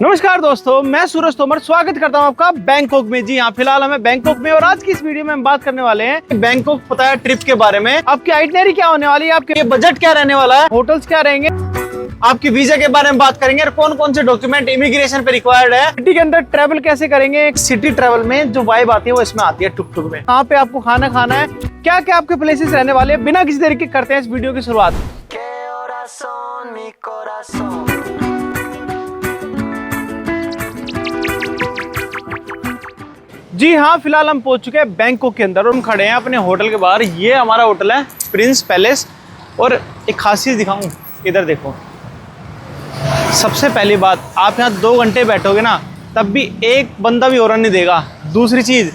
नमस्कार दोस्तों, मैं सूरज तोमर स्वागत करता हूं आपका बैंकॉक में। जी हाँ, फिलहाल हमें बैंकॉक में और आज की इस वीडियो में हम बात करने वाले हैं बैंकॉक पता है ट्रिप के बारे में। आपकी आइटनरी क्या होने वाली है, आपके बजट क्या रहने वाला है, होटल्स क्या रहेंगे, आपकी वीजा के बारे में बात करेंगे और कौन कौन से डॉक्यूमेंट इमिग्रेशन पे रिक्वायर्ड है, सिटी के अंदर ट्रेवल कैसे करेंगे। सिटी ट्रेवल में जो वाइब आती है वो इसमें आती है टुक टुक में। कहाँ पे आपको खाना खाना है, क्या क्या आपके प्लेसेस रहने वाले हैं, बिना किसी तरीके करते हैं इस वीडियो की शुरुआत। जी हाँ, फिलहाल हम पहुंच चुके हैं बैंकॉक के अंदर और हम खड़े हैं अपने होटल के बाहर। ये हमारा होटल है प्रिंस पैलेस। और एक खासियत दिखाऊं, इधर देखो। सबसे पहली बात, आप यहाँ 2 घंटे बैठोगे ना तब भी एक बंदा भी हॉर्न नहीं देगा। दूसरी चीज़,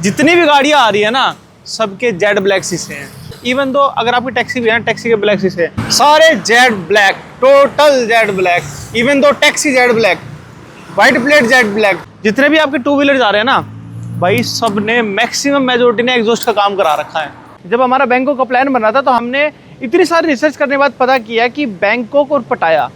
जितनी भी गाड़ियाँ आ रही है ना सबके जेड ब्लैक शीशे हैं। इवन दो अगर आपकी टैक्सी भी है ना, टैक्सी के ब्लैक शीशे हैं, सारे Z black, total Z black. Even though taxi Z black, white plate Z black. जितने भी आपके 2 व्हीलर आ रहे हैं ना भाई, सब ने मैक्सिमम मेजोरिटी ने एग्जॉस्ट का काम करा रखा है। जब हमारा बैंकॉक का प्लान बन रहा था तो हमने इतनी सारी रिसर्च करने के बाद पता किया कि बैंकॉक और पटाया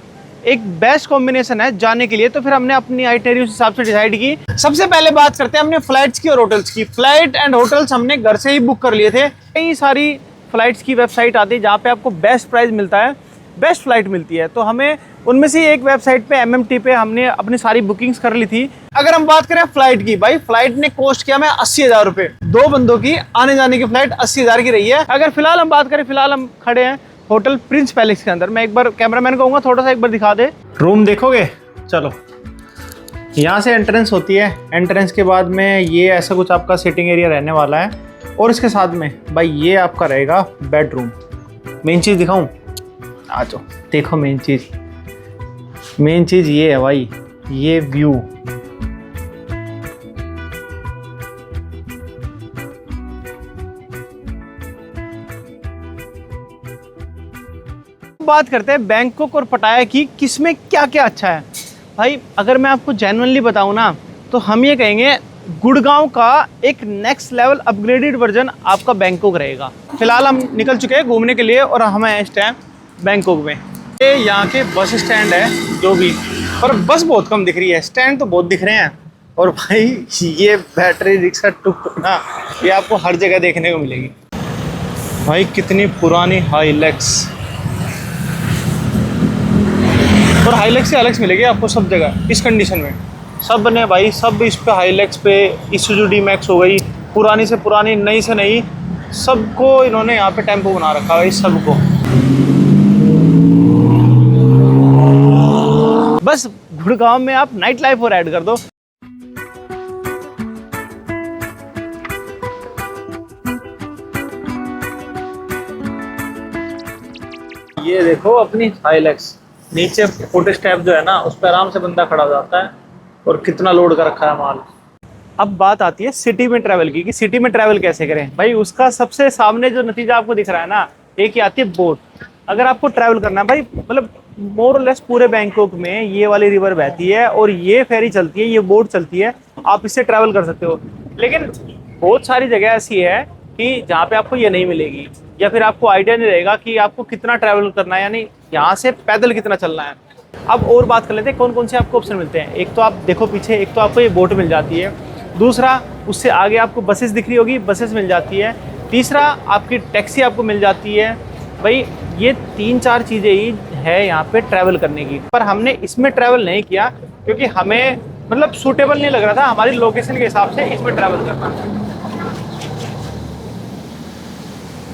एक बेस्ट कॉम्बिनेशन है जाने के लिए। तो फिर हमने अपनी आइटनरी उस हिसाब से डिसाइड की। सबसे पहले बात करते हैं हमने फ्लाइट्स की और होटल्स की। फ्लाइट एंड होटल्स हमने घर से ही बुक कर लिए थे। कई सारी फ्लाइट्स की वेबसाइट आती है जहाँ पे आपको बेस्ट प्राइस मिलता है, बेस्ट फ्लाइट मिलती है। तो हमें उनमें से एक वेबसाइट पे MMT पे हमने अपनी सारी बुकिंग्स कर ली थी। अगर हम बात करें फ्लाइट की, भाई फ्लाइट ने कॉस्ट किया हमें 80,000 रुपये। 2 बंदों की आने जाने की फ्लाइट 80,000 की रही है। अगर फिलहाल हम बात करें, फिलहाल हम खड़े हैं होटल प्रिंस पैलेस के अंदर। मैं एक बार कैमरामैन को कहूँगा थोड़ा सा एक बार दिखा दे। रूम देखोगे, चलो। यहाँ से एंट्रेंस होती है। एंट्रेंस के बाद में ये ऐसा कुछ आपका सिटिंग एरिया रहने वाला है और इसके साथ में भाई ये आपका रहेगा बेडरूम। मेन चीज़ दिखाऊँ, आ जाओ देखो। मेन चीज़ ये है भाई, ये व्यू। बात करते हैं बैंकॉक और पटाया की, किसमें क्या क्या अच्छा है। भाई अगर मैं आपको जेन्युइनली बताऊं ना तो हम ये कहेंगे गुड़गांव का एक नेक्स्ट लेवल अपग्रेडेड वर्जन आपका बैंकॉक रहेगा। फिलहाल हम निकल चुके हैं घूमने के लिए और हम हैं इस टाइम बैंकॉक में। ये यहाँ के बस स्टैंड है जो भी, पर बस बहुत कम दिख रही है, स्टैंड तो बहुत दिख रहे हैं। और भाई ये बैटरी रिक्शा टुक टुक ना, ये आपको हर जगह देखने को मिलेगी। भाई कितनी पुरानी हाइलैक्स, और हाइलैक्स से हाइलैक्स मिलेगी आपको सब जगह इस कंडीशन में। सब ने भाई सब इस पे हाइलैक्स पे इसूजू D-Max हो गई, पुरानी से पुरानी, नई से नई, सबको इन्होंने यहाँ पे टेम्पो बना रखा है सबको। बस गुड़गांव में आप नाइट लाइफ और ऐड कर दो। ये देखो अपनी हाइलैक्स, नीचे फुट स्टेप जो है ना उस पर आराम से बंदा खड़ा हो जाता है और कितना लोड कर रखा है माल। अब बात आती है सिटी में ट्रैवल की, कि सिटी में ट्रैवल कैसे करें। भाई उसका सबसे सामने जो नतीजा आपको दिख रहा है ना, एक ही आती है बोट। अगर आपको ट्रैवल करना है भाई, मतलब मोर और लेस पूरे बैंकॉक में ये वाली रिवर बहती है और ये फेरी चलती है, ये बोट चलती है, आप इससे ट्रैवल कर सकते हो। लेकिन बहुत सारी जगह ऐसी है कि जहाँ पे आपको ये नहीं मिलेगी, या फिर आपको आइडिया नहीं रहेगा कि आपको कितना ट्रैवल करना है, यानी यहाँ से पैदल कितना चलना है। अब और बात कर लेते हैं कौन कौन से आपको ऑप्शन मिलते हैं। एक तो आप देखो पीछे, एक तो आपको ये बोट मिल जाती है। दूसरा, उससे आगे आपको बसेस दिख रही होगी, बसेस मिल जाती है। तीसरा, आपकी टैक्सी आपको मिल जाती है। भाई ये 3-4 चीज़ें ही है यहाँ पे ट्रैवल करने की। पर हमने इसमें ट्रैवल नहीं किया क्योंकि हमें मतलब सूटेबल नहीं लग रहा था हमारी लोकेशन के हिसाब से इसमें ट्रैवल करना।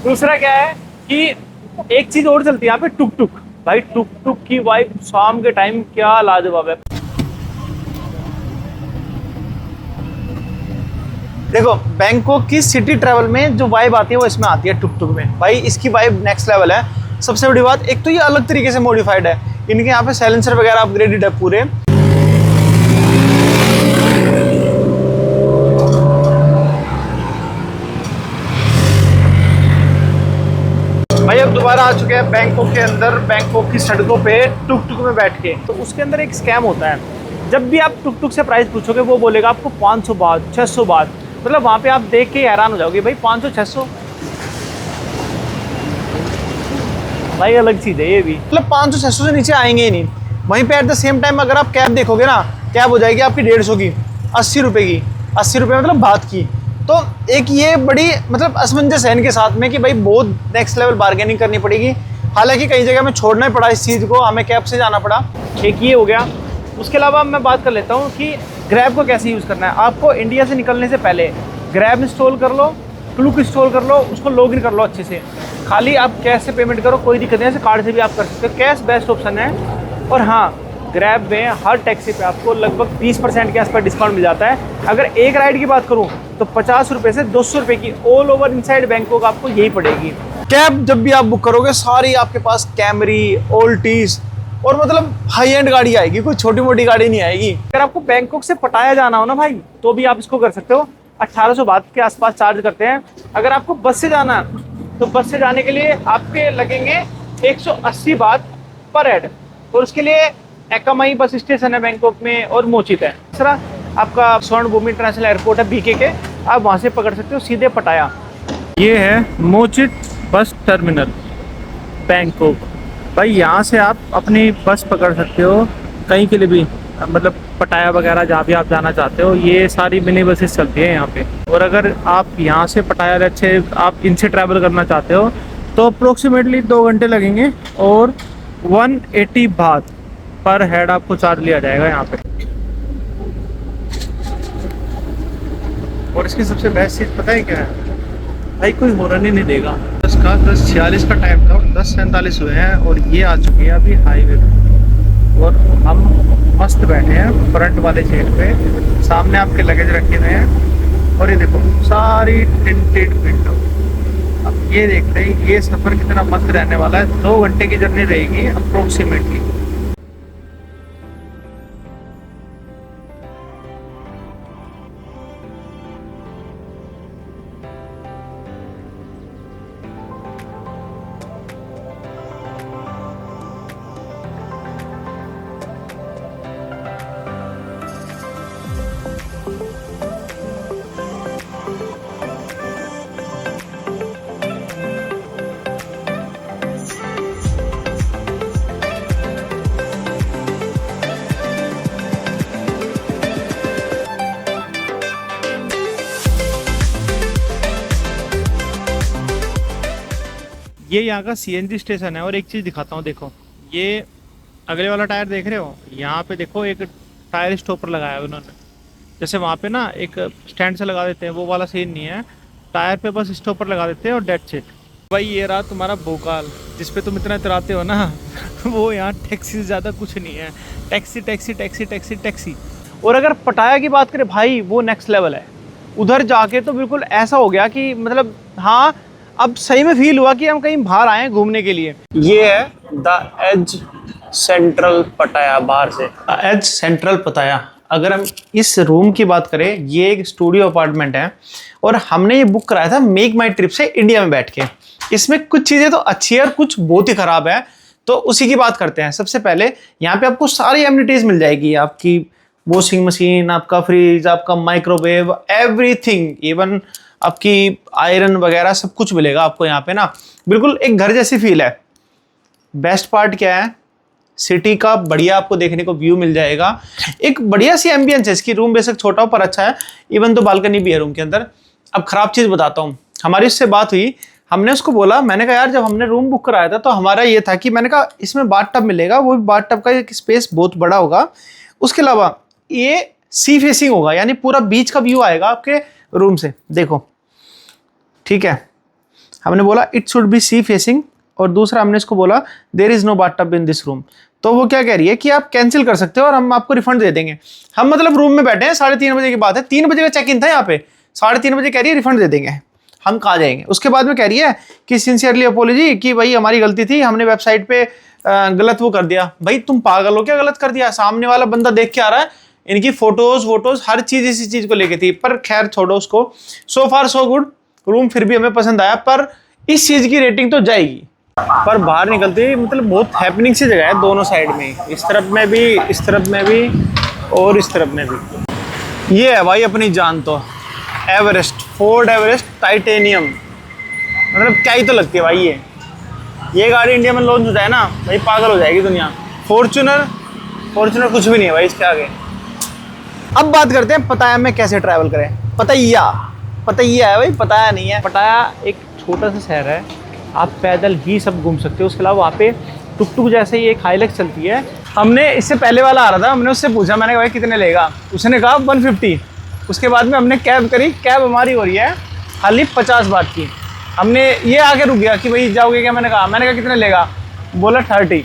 दूसरा क्या है कि एक चीज़ और चलती है यहाँ पे, टुक टुक। भाई टुक टुक की वाइब शाम के टाइम क्या लाजवाब है। देखो बैंकॉक की सिटी ट्रैवल में जो वाइब आती है वो इसमें आती है टुक टुक में। भाई इसकी वाइब नेक्स्ट लेवल है। सबसे बड़ी बात, एक तो ये अलग तरीके से मॉडिफाइड है, इनके यहाँ पे साइलेंसर वगैरह अपग्रेडेड है पूरे। भाई अब दोबारा आ चुके हैं बैंकॉक के अंदर, बैंकॉक की सड़कों पे टुक टुक में बैठ के। तो उसके अंदर एक स्कैम होता है। जब भी आप टुक टुक से प्राइस पूछोगे वो बोलेगा आपको 500 बात, 600 बात। मतलब वहाँ पे आप देख के हैरान हो जाओगे, भाई 500-600 भाई अलग चीज़ है ये भी। मतलब 500-600 से नीचे आएंगे ही नहीं। वहीं पे एट द सेम टाइम अगर आप कैब देखोगे ना, कैब हो जाएगी आपकी 150 की, 80 रुपये की, 80 रुपये मतलब बात की। तो एक ये बड़ी मतलब असमंजस है इनके साथ में कि भाई बहुत नेक्स्ट लेवल बार्गेनिंग करनी पड़ेगी। हालांकि कई जगह में छोड़ना ही पड़ा इस चीज़ को, हमें कैब से जाना पड़ा। एक ये हो गया। उसके अलावा मैं बात कर लेता हूँ कि ग्रैब को कैसे यूज़ करना है। आपको इंडिया से निकलने से पहले ग्रैब इंस्टॉल कर लो, क्लूक इंस्टॉल कर लो, उसको लॉगिन कर लो अच्छे से। खाली आप कैश से पेमेंट करो, कोई दिक्कत नहीं है, कार्ड से भी आप कर सकते हो, कैश बेस्ट ऑप्शन है। और हाँ, ग्रैब में हर टैक्सी पे आपको लगभग 20% के आसपास डिस्काउंट मिल जाता है। अगर एक राइड की बात करूँ तो 50 रुपये से 200 रुपये की ऑल ओवर इनसाइड बैंकॉक आपको यही पड़ेगी। कैब जब भी आप बुक करोगे सारी आपके पास कैमरी, ओल्टीज और मतलब हाई एंड गाड़ी आएगी, कोई छोटी मोटी गाड़ी नहीं आएगी। अगर आपको बैंकॉक से पटाया जाना हो ना भाई, तो भी आप इसको कर सकते हो। 1800 बात के आसपास चार्ज करते हैं। अगर आपको बस से जाना तो बस से जाने के लिए आपके लगेंगे 180 बात पर हेड। और उसके लिए एकामाई बस स्टेशन है बैंकॉक में और मोचित है। दूसरा आपका स्वर्णभूमि इंटरनेशनल एयरपोर्ट है बीके के, आप वहाँ से पकड़ सकते हो सीधे पटाया। ये है मोचित बस टर्मिनल बैंकॉक। भाई यहाँ से आप अपनी बस पकड़ सकते हो कहीं के लिए भी, मतलब पटाया वगैरह जहाँ भी आप जाना चाहते हो। ये सारी मिनी बसेस चलती है यहाँ पे। और अगर आप यहाँ से पटाया अच्छे आप इनसे ट्रैवल करना चाहते हो तो अप्रोक्सीमेटली 2 घंटे लगेंगे और 180 बात पर हेड आपको चार्ज लिया जाएगा यहाँ पे। और इसकी सबसे बेस्ट चीज़ पता है क्या है भाई, कोई हॉर्न ही नहीं देगा। 10:46 का टाइम था, 10:47 हुए हैं और ये आ चुके हैं अभी हाईवे पे। और हम मस्त बैठे हैं फ्रंट वाले सीट पे, सामने आपके लगेज रखे हुए हैं और ये देखो सारी टिंटेड विंडो। अब ये देखते हैं ये सफ़र कितना मस्त रहने वाला है। 2 घंटे की जर्नी रहेगी अप्रोक्सीमेटली। ये यहाँ का सीएनजी स्टेशन है। और एक चीज़ दिखाता हूँ, देखो ये अगले वाला टायर देख रहे हो, यहाँ पे देखो एक टायर स्टॉपर लगाया है उन्होंने। जैसे वहाँ पे ना एक स्टैंड से लगा देते हैं, वो वाला सीन नहीं है, टायर पे बस स्टॉपर लगा देते हैं और डेट सेट। भाई ये रहा तुम्हारा भोकाल जिस पे तुम इतना इतराते हो ना वो यहाँ टैक्सी से ज़्यादा कुछ नहीं है। Taxi taxi taxi taxi taxi. और अगर पटाया की बात करें भाई, वो नेक्स्ट लेवल है। उधर जाके तो बिल्कुल ऐसा हो गया कि मतलब हाँ, अब सही में फील हुआ कि हम कहीं बाहर आए हैं घूमने के लिए। ये है द एज सेंट्रल पटाया, बाहर से एज सेंट्रल पटाया। अगर हम इस रूम की बात करें, ये एक स्टूडियो अपार्टमेंट है और हमने ये बुक कराया था मेक माई ट्रिप से इंडिया में बैठ के। इसमें कुछ चीज़ें तो अच्छी है और कुछ बहुत ही ख़राब है, तो उसी की बात करते हैं। सबसे पहले यहाँ पे आपको सारी एमिनिटीज़ मिल जाएगी, आपकी वॉशिंग मशीन, आपका फ्रिज, आपका माइक्रोवेव, एवरीथिंग, इवन आपकी आयरन वगैरह सब कुछ मिलेगा आपको यहाँ पे ना। बिल्कुल एक घर जैसी फील है। बेस्ट पार्ट क्या है, सिटी का बढ़िया आपको देखने को व्यू मिल जाएगा। एक बढ़िया सी एम्बियंस है इसकी। रूम बेशक छोटा हो पर अच्छा है, इवन तो बालकनी भी है रूम के अंदर। अब खराब चीज़ बताता हूँ, हमारी उससे बात हुई, हमने उसको बोला, मैंने कहा यार जब हमने रूम बुक कराया था तो हमारा ये था कि मैंने कहा इसमें बाथ टब मिलेगा, वो भी बाथ टब का एक स्पेस बहुत बड़ा होगा, उसके अलावा ये सी फेसिंग होगा, यानी पूरा बीच का व्यू आएगा आपके रूम से। देखो ठीक है, हमने बोला it should be sea facing. और दूसरा हमने इसको बोला there is no bathtub in this room. तो वो क्या कह रही है कि आप कैंसिल कर सकते हो और हम आपको रिफंड दे देंगे। हम मतलब रूम में बैठे हैं, 3:30 बजे की बात है, 3 बजे का चेक इन था यहाँ पे, 3:30 बजे कह रही है रिफंड दे देंगे। हम कहाँ जाएंगे। उसके बाद में कह रही है कि सिंसियरली अपोलॉजी कि भाई हमारी गलती थी, हमने वेबसाइट पे गलत वो कर दिया। भाई तुम पागल हो क्या, गलत कर दिया? सामने वाला बंदा देख के आ रहा है, इनकी फोटोज वोटोज हर चीज़ इसी चीज़ को लेके थी। पर खैर छोड़ो उसको, सो फार सो गुड। रूम फिर भी हमें पसंद आया, पर इस चीज़ की रेटिंग तो जाएगी। पर बाहर निकलते ही मतलब बहुत हैपनिंग सी जगह है दोनों साइड में, इस तरफ में भी, इस तरफ में भी और इस तरफ में भी। ये है भाई अपनी जान तो, एवरेस्ट, फोर्ड एवरेस्ट टाइटेनियम। मतलब क्या ही तो लगती है भाई। ये गाड़ी इंडिया में लॉन्च हो जाए ना भाई, पागल हो जाएगी दुनिया। फॉर्च्यूनर फॉर्च्यूनर कुछ भी नहीं है भाई इसके आगे। अब बात करते हैं पटाया में कैसे ट्रैवल करें। पटाया है भाई, पटाया नहीं है। पटाया एक छोटा सा शहर है, आप पैदल ही सब घूम सकते हो। उसके अलावा वहाँ पे टुक टुक जैसे ही एक हाइलक्स चलती है। हमने इससे पहले वाला आ रहा था, हमने उससे पूछा, मैंने कहा भाई कितने लेगा, उसने कहा 150। उसके बाद में हमने कैब करी, कैब हमारी हो रही है खाली 50 बात की। हमने ये आके रुक गया कि भाई जाओगे क्या, मैंने कहा कितने लेगा, बोला 30।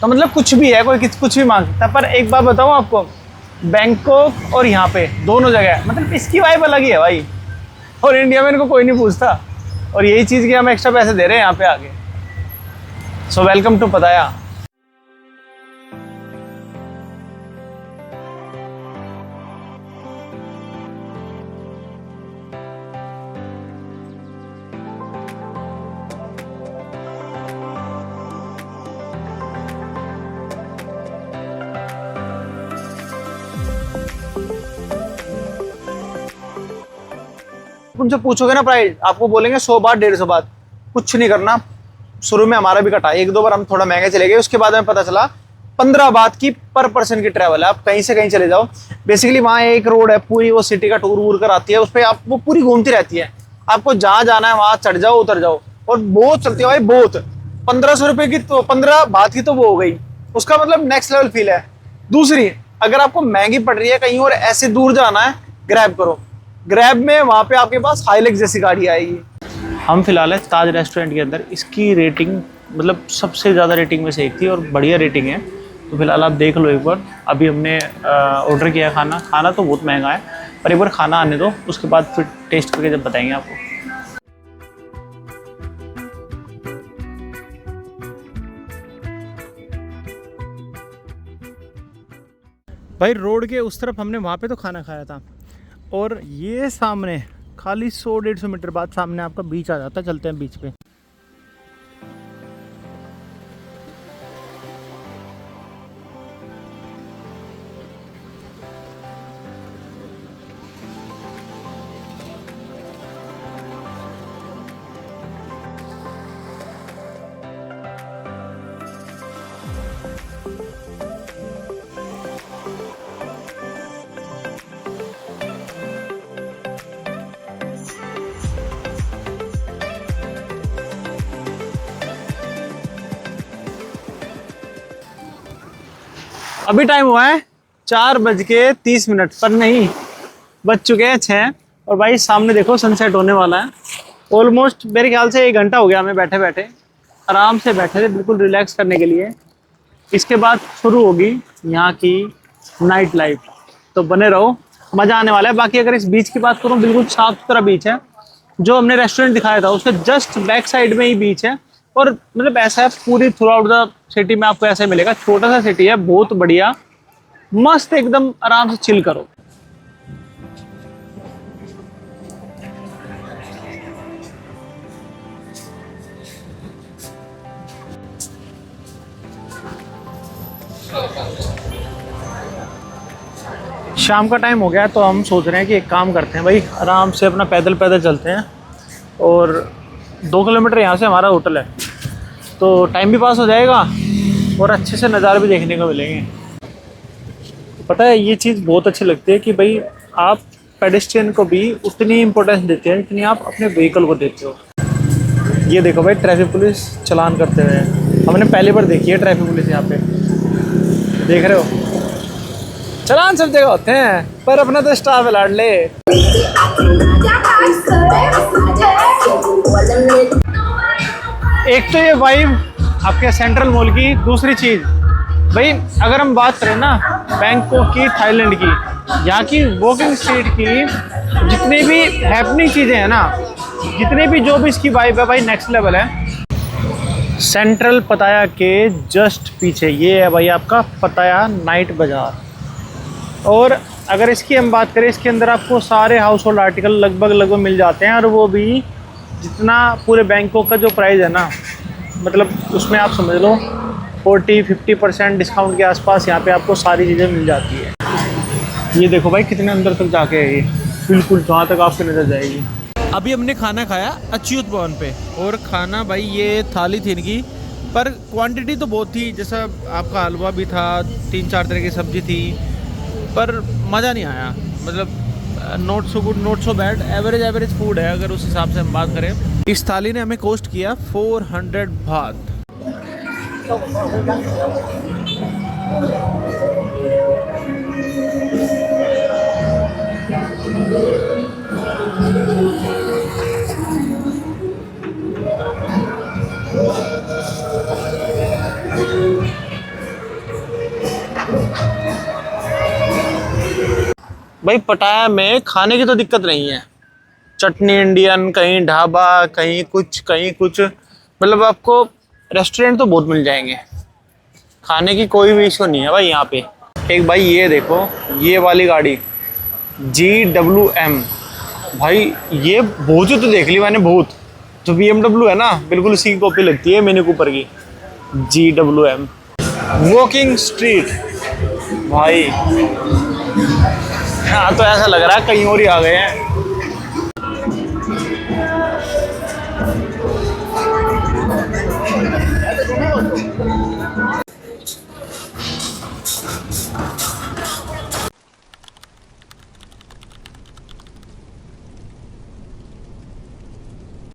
तो मतलब कुछ भी है, कोई कुछ भी मांग सकता है। पर एक बात बताऊँ आपको, बैंकॉक और यहाँ पे दोनों जगह मतलब इसकी वाइब अलग ही है भाई। और इंडिया में इनको कोई नहीं पूछता, और यही चीज़ की हम एक्स्ट्रा पैसे दे रहे हैं यहाँ पे आके। सो वेलकम टू पटाया। उनसे पूछोगे ना प्राइस, आपको बोलेंगे 100 बात 150 बात। कुछ नहीं करना, शुरू में हमारा भी कटा, एक दो बार हम थोड़ा महंगे चले गए, उसके बाद हमें पता चला 15 बात की पर पर्सन की ट्रैवल है। आप कहीं से कहीं चले जाओ, बेसिकली वहाँ एक रोड है पूरी, वो सिटी का टूर वूर कराती है, उस पर आप वो पूरी घूमती रहती है। आपको जहाँ जाना है वहाँ चढ़ जाओ उतर जाओ, और बहुत चलती है भाई बहुत। 1500 रुपये की तो 15 बात की तो वो हो गई, उसका मतलब नेक्स्ट लेवल फील है। दूसरी, अगर आपको महंगी पड़ रही है कहीं और ऐसे दूर जाना है, ग्रैब करो। ग्रैब में वहाँ पे आपके पास हाइलक्स जैसी गाड़ी आएगी। हम फिलहाल है ताज रेस्टोरेंट के अंदर, इसकी रेटिंग मतलब सबसे ज़्यादा रेटिंग में से एक थी और बढ़िया रेटिंग है। तो फिलहाल आप देख लो एक बार। अभी हमने ऑर्डर किया खाना तो बहुत महंगा है, पर एक बार खाना आने दो, उसके बाद फिर टेस्ट करके जब बताएंगे आपको। भाई रोड के उस तरफ हमने वहाँ पे तो खाना खाया था, और ये सामने खाली 100-150 मीटर बाद सामने आपका बीच आ जाता है। चलते हैं बीच पे। अभी टाइम हुआ है 4:30, पर नहीं, बज चुके हैं 6। और भाई सामने देखो सनसेट होने वाला है। ऑलमोस्ट मेरे ख्याल से 1 घंटा हो गया हमें बैठे बैठे, आराम से बैठे थे बिल्कुल रिलैक्स करने के लिए। इसके बाद शुरू होगी यहाँ की नाइट लाइफ, तो बने रहो, मज़ा आने वाला है। बाकी अगर इस बीच की बात करूँ, बिल्कुल साफ सुथरा बीच है। जो हमने रेस्टोरेंट दिखाया था उसके जस्ट बैक साइड में ही बीच है, और मतलब ऐसा है पूरी थ्रू आउट द सिटी में आपको ऐसा मिलेगा। छोटा सा सिटी है, बहुत बढ़िया, मस्त, एकदम आराम से चिल करो। शाम का टाइम हो गया, तो हम सोच रहे हैं कि एक काम करते हैं भाई, आराम से अपना पैदल पैदल चलते हैं। और 2 किलोमीटर यहाँ से हमारा होटल है, तो टाइम भी पास हो जाएगा और अच्छे से नज़ारे भी देखने को मिलेंगे। पता है ये चीज़ बहुत अच्छी लगती है कि भाई आप पेडेस्ट्रियन को भी उतनी इम्पोर्टेंस देते हैं जितनी आप अपने व्हीकल को देते हो। ये देखो भाई ट्रैफिक पुलिस चलान करते हुए, हमने पहली बार देखी है ट्रैफिक पुलिस यहाँ पे, देख रहे हो। चलान सब जगह होते हैं, पर अपना तो स्टाफ लाड ले। एक तो ये वाइब आपके सेंट्रल मॉल की, दूसरी चीज़ भाई अगर हम बात करें ना बैंकॉक की, थाईलैंड की, यहाँ की वॉकिंग स्ट्रीट की जितनी भी हैपनिंग चीज़ें हैं ना, जितने भी जो भी इसकी वाइब है भाई नेक्स्ट लेवल है। सेंट्रल पटाया के जस्ट पीछे ये है भाई आपका पटाया नाइट बाज़ार। और अगर इसकी हम बात करें, इसके अंदर आपको सारे हाउस होल्ड आर्टिकल लगभग मिल जाते हैं, और वो भी जितना पूरे बैंकॉक का जो प्राइस है ना, मतलब उसमें आप समझ लो 40-50% डिस्काउंट के आसपास यहाँ पे आपको सारी चीज़ें मिल जाती है। ये देखो भाई कितने अंदर तक जाके है ये, बिल्कुल जहाँ तक आपकी नज़र जाएगी। अभी हमने खाना खाया अच्युत भवन पे, और खाना भाई ये थाली थी इनकी पर क्वांटिटी तो बहुत थी, जैसा आपका हलवा भी था, 3-4 तरह की सब्जी थी, पर मज़ा नहीं आया। मतलब not so good not so bad, average food है अगर उस हिसाब से हम बात करें। इस थाली ने हमें कॉस्ट किया 400 बात। भाई पटाया में खाने की तो दिक्कत नहीं है, चटनी इंडियन, कहीं ढाबा, कहीं कुछ, मतलब आपको रेस्टोरेंट तो बहुत मिल जाएंगे, खाने की कोई भी इशू नहीं है भाई यहाँ पे। एक भाई ये देखो, ये वाली गाड़ी GWM, भाई ये बहुत तो देख ली मैंने बहुत, जो BMW है ना बिल्कुल उसी की कॉपी लगती है मिनी कूपर की, GWM। वॉकिंग स्ट्रीट भाई, हाँ तो ऐसा लग रहा है कहीं और ही आ गए हैं।